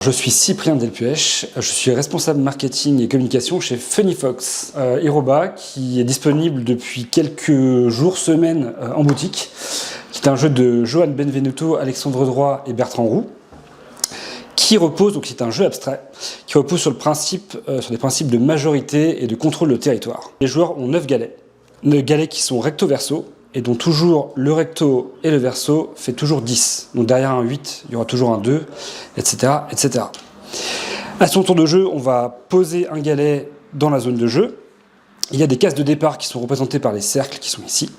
Je suis Cyprien Delpuech, je suis responsable marketing et communication chez Funnyfox Iroba, qui est disponible depuis quelques jours, semaines en boutique. C'est un jeu de Johan Benvenuto, Alexandre Droit et Bertrand Roux, qui repose, donc c'est un jeu abstrait, qui repose sur des principes de majorité et de contrôle de territoire. Les joueurs ont 9 galets, 9 galets qui sont recto-verso, et dont toujours le recto et le verso fait toujours 10. Donc derrière un 8, il y aura toujours un 2, etc. etc. À son tour de jeu, on va poser un galet dans la zone de jeu. Il y a des cases de départ qui sont représentées par les cercles qui sont ici.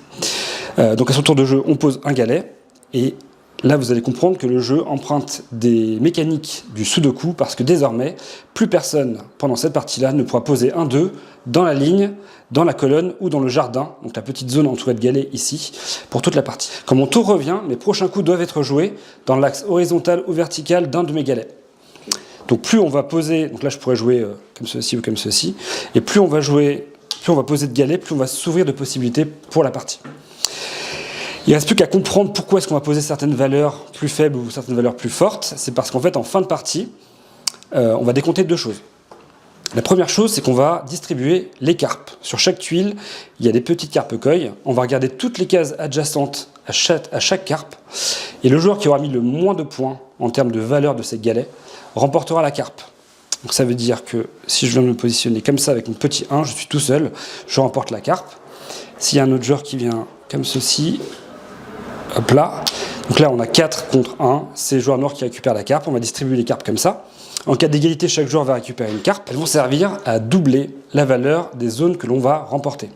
Donc à son tour de jeu, on pose un galet, et là vous allez comprendre que le jeu emprunte des mécaniques du Sudoku, parce que désormais, plus personne pendant cette partie-là ne pourra poser un 2 dans la ligne, dans la colonne ou dans le jardin, donc la petite zone entourée de galets ici, pour toute la partie. Quand mon tour revient, mes prochains coups doivent être joués dans l'axe horizontal ou vertical d'un de mes galets. Donc plus on va poser, donc là je pourrais jouer comme ceci ou comme ceci, et plus on va poser de galets, plus on va s'ouvrir de possibilités pour la partie. Il ne reste plus qu'à comprendre pourquoi est-ce qu'on va poser certaines valeurs plus faibles ou certaines valeurs plus fortes. C'est parce qu'en fait, en fin de partie, on va décompter deux choses. La première chose, c'est qu'on va distribuer les carpes. Sur chaque tuile, il y a des petites carpes coilles. On va regarder toutes les cases adjacentes à chaque carpe. Et le joueur qui aura mis le moins de points en termes de valeur de ces galets remportera la carpe. Donc ça veut dire que si je viens de me positionner comme ça avec mon petit 1, je suis tout seul, je remporte la carpe. S'il y a un autre joueur qui vient comme ceci, hop là. Donc là, on a 4 contre 1. C'est le joueur noir qui récupère la carpe. On va distribuer les carpes comme ça. En cas d'égalité, chaque joueur va récupérer une carpe. Elles vont servir à doubler la valeur des zones que l'on va remporter.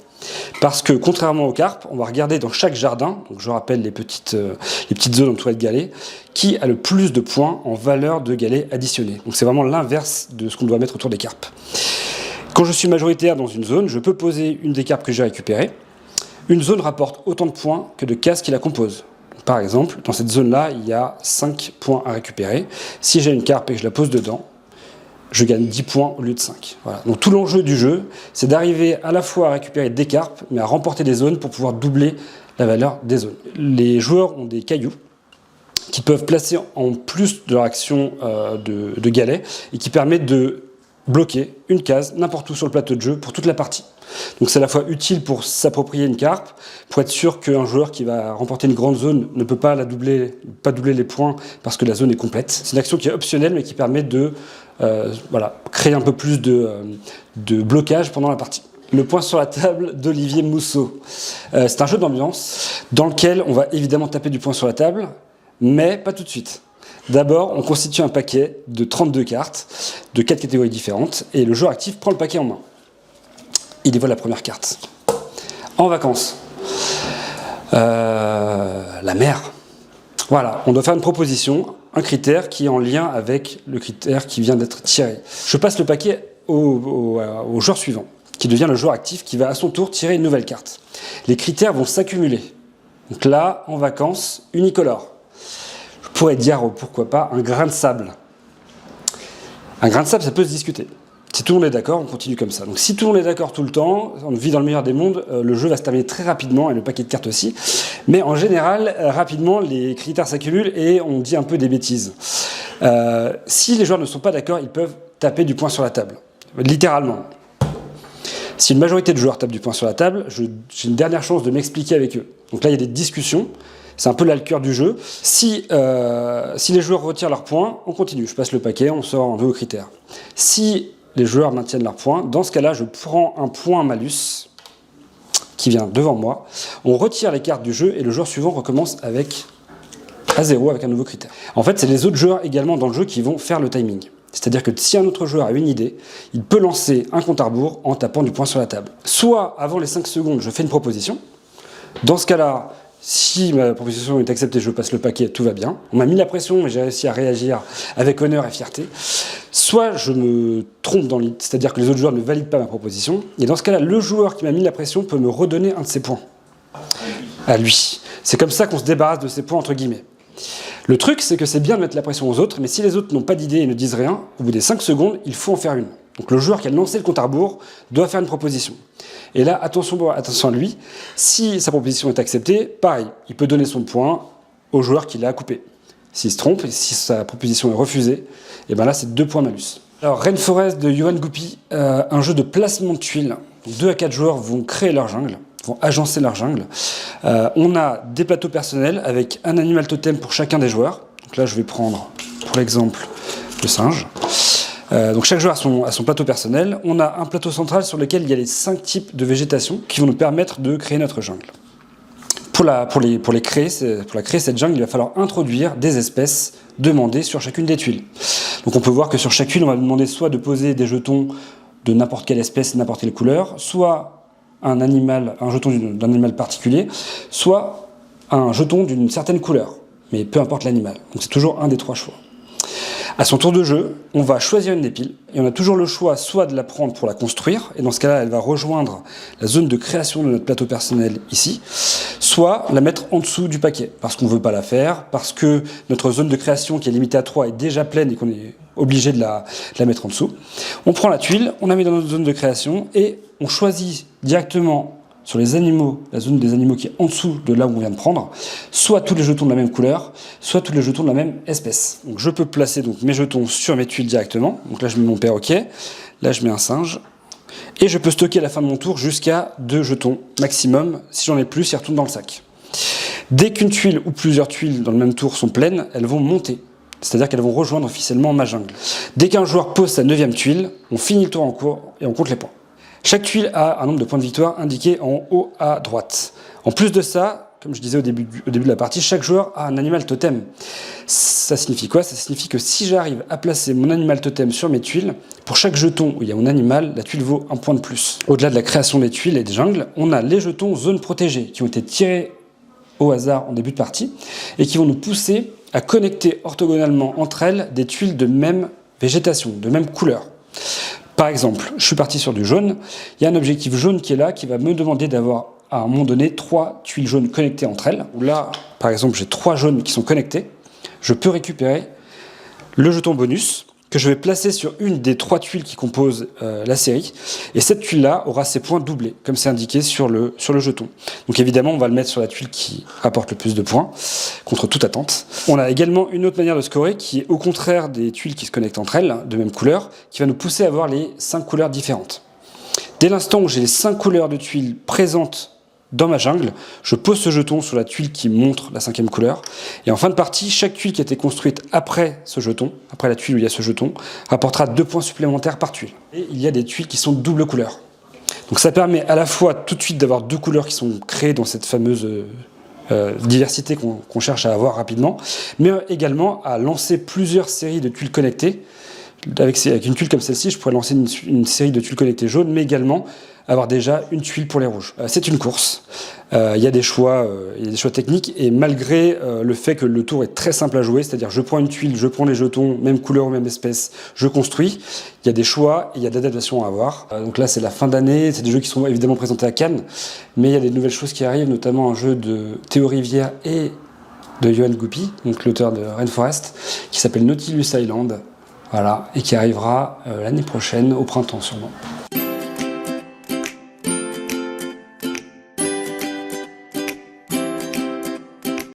Parce que, contrairement aux carpes, on va regarder dans chaque jardin, donc je rappelle les petites zones entourées de galets, qui a le plus de points en valeur de galets additionnés. Donc c'est vraiment l'inverse de ce qu'on doit mettre autour des carpes. Quand je suis majoritaire dans une zone, je peux poser une des carpes que j'ai récupérées. Une zone rapporte autant de points que de cases qui la composent. Par exemple, dans cette zone-là, il y a 5 points à récupérer. Si j'ai une carpe et que je la pose dedans, je gagne 10 points au lieu de 5. Voilà. Donc tout l'enjeu du jeu, c'est d'arriver à la fois à récupérer des carpes, mais à remporter des zones pour pouvoir doubler la valeur des zones. Les joueurs ont des cailloux qui peuvent placer en plus de leur action de galet et qui permettent de bloquer une case n'importe où sur le plateau de jeu pour toute la partie. Donc c'est à la fois utile pour s'approprier une carpe, pour être sûr qu'un joueur qui va remporter une grande zone ne peut pas doubler les points parce que la zone est complète. C'est une action qui est optionnelle mais qui permet de créer un peu plus de blocage pendant la partie. Le point sur la table d'Olivier Mousseau. C'est un jeu d'ambiance dans lequel on va évidemment taper du poing sur la table, mais pas tout de suite. D'abord, on constitue un paquet de 32 cartes de 4 catégories différentes et le joueur actif prend le paquet en main. Il dévoile la première carte. En vacances. La mer. Voilà, on doit faire une proposition, un critère qui est en lien avec le critère qui vient d'être tiré. Je passe le paquet au joueur suivant, qui devient le joueur actif, qui va à son tour tirer une nouvelle carte. Les critères vont s'accumuler. Donc là, en vacances, unicolore. Je pourrais dire, pourquoi pas, un grain de sable. Un grain de sable, ça peut se discuter. Si tout le monde est d'accord, on continue comme ça. Donc si tout le monde est d'accord tout le temps, on vit dans le meilleur des mondes, le jeu va se terminer très rapidement, et le paquet de cartes aussi. Mais en général, rapidement, les critères s'accumulent et on dit un peu des bêtises. Si les joueurs ne sont pas d'accord, ils peuvent taper du poing sur la table. Littéralement. Si une majorité de joueurs tapent du poing sur la table, j'ai une dernière chance de m'expliquer avec eux. Donc là, il y a des discussions. C'est un peu là le cœur du jeu. Si les joueurs retirent leurs points, on continue. Je passe le paquet, on sort un nouveau critère. Si les joueurs maintiennent leurs points, dans ce cas-là, je prends un point malus qui vient devant moi. On retire les cartes du jeu et le joueur suivant recommence à 0 avec un nouveau critère. En fait, c'est les autres joueurs également dans le jeu qui vont faire le timing. C'est-à-dire que si un autre joueur a une idée, il peut lancer un compte à rebours en tapant du poing sur la table. Soit, avant les 5 secondes, je fais une proposition. Dans ce cas-là, si ma proposition est acceptée, je passe le paquet, tout va bien. On m'a mis la pression, mais j'ai réussi à réagir avec honneur et fierté. Soit je me trompe dans l'idée, c'est-à-dire que les autres joueurs ne valident pas ma proposition. Et dans ce cas-là, le joueur qui m'a mis la pression peut me redonner un de ses points. À lui. C'est comme ça qu'on se débarrasse de ses points, entre guillemets. Le truc, c'est que c'est bien de mettre la pression aux autres, mais si les autres n'ont pas d'idée et ne disent rien, au bout des 5 secondes, il faut en faire une. Donc le joueur qui a lancé le compte à rebours doit faire une proposition. Et là, attention à lui, si sa proposition est acceptée, pareil, il peut donner son point au joueur qui l'a coupé. S'il se trompe, si sa proposition est refusée, et ben là c'est 2 points malus. Alors Rainforest de Yoann Goupy, un jeu de placement de tuiles. Donc 2 à 4 joueurs vont créer leur jungle, vont agencer leur jungle. On a des plateaux personnels avec un animal totem pour chacun des joueurs. Donc là je vais prendre pour l'exemple le singe. Donc chaque joueur a son plateau personnel. On a un plateau central sur lequel il y a les 5 types de végétation qui vont nous permettre de créer notre jungle. Pour la créer, cette jungle, il va falloir introduire des espèces demandées sur chacune des tuiles. Donc on peut voir que sur chaque tuile, on va demander soit de poser des jetons de n'importe quelle espèce, n'importe quelle couleur, soit un jeton d'un animal particulier, soit un jeton d'une certaine couleur, mais peu importe l'animal. Donc c'est toujours un des 3 choix. À son tour de jeu, on va choisir une des piles et on a toujours le choix soit de la prendre pour la construire, et dans ce cas-là, elle va rejoindre la zone de création de notre plateau personnel ici, soit la mettre en dessous du paquet, parce qu'on ne veut pas la faire, parce que notre zone de création qui est limitée à 3 est déjà pleine et qu'on est obligé de la mettre en dessous. On prend la tuile, on la met dans notre zone de création et on choisit directement sur les animaux, la zone des animaux qui est en dessous de là où on vient de prendre, soit tous les jetons de la même couleur, soit tous les jetons de la même espèce. Donc je peux placer donc mes jetons sur mes tuiles directement. Donc là je mets mon perroquet, là je mets un singe, et je peux stocker à la fin de mon tour jusqu'à 2 jetons maximum. Si j'en ai plus, ils retournent dans le sac. Dès qu'une tuile ou plusieurs tuiles dans le même tour sont pleines, elles vont monter. C'est-à-dire qu'elles vont rejoindre officiellement ma jungle. Dès qu'un joueur pose sa 9e tuile, on finit le tour en cours et on compte les points. Chaque tuile a un nombre de points de victoire indiqué en haut à droite. En plus de ça, comme je disais au début de la partie, chaque joueur a un animal totem. Ça signifie quoi? Ça signifie que si j'arrive à placer mon animal totem sur mes tuiles, pour chaque jeton où il y a mon animal, la tuile vaut 1 point de plus. Au-delà de la création des tuiles et des jungles, on a les jetons zones protégées qui ont été tirés au hasard en début de partie et qui vont nous pousser à connecter orthogonalement entre elles des tuiles de même végétation, de même couleur. Par exemple, je suis parti sur du jaune, il y a un objectif jaune qui est là, qui va me demander d'avoir à un moment donné 3 tuiles jaunes connectées entre elles. Là, par exemple, j'ai 3 jaunes qui sont connectés, je peux récupérer le jeton bonus que je vais placer sur une des 3 tuiles qui composent la série, et cette tuile-là aura ses points doublés, comme c'est indiqué sur le jeton. Donc évidemment, on va le mettre sur la tuile qui rapporte le plus de points, contre toute attente. On a également une autre manière de scorer, qui est au contraire des tuiles qui se connectent entre elles, de même couleur, qui va nous pousser à avoir les 5 couleurs différentes. Dès l'instant où j'ai les 5 couleurs de tuiles présentes dans ma jungle, je pose ce jeton sur la tuile qui montre la 5e couleur. Et en fin de partie, chaque tuile qui a été construite après ce jeton, après la tuile où il y a ce jeton, rapportera 2 points supplémentaires par tuile. Et il y a des tuiles qui sont de double couleur. Donc ça permet à la fois tout de suite d'avoir 2 couleurs qui sont créées dans cette fameuse diversité qu'on cherche à avoir rapidement, mais également à lancer plusieurs séries de tuiles connectées. Avec une tuile comme celle-ci, je pourrais lancer une série de tuiles connectées jaunes, mais également avoir déjà une tuile pour les rouges. C'est une course. Il y a des choix techniques, et malgré le fait que le tour est très simple à jouer, c'est-à-dire je prends une tuile, je prends les jetons, même couleur ou même espèce, je construis, il y a des choix et il y a de l'adaptation à avoir. Donc là, c'est la fin d'année, c'est des jeux qui sont évidemment présentés à Cannes, mais il y a des nouvelles choses qui arrivent, notamment un jeu de Théo Rivière et de Yoann Goupy, donc l'auteur de Rainforest, qui s'appelle Nautilus Island. Voilà, et qui arrivera l'année prochaine, au printemps sûrement.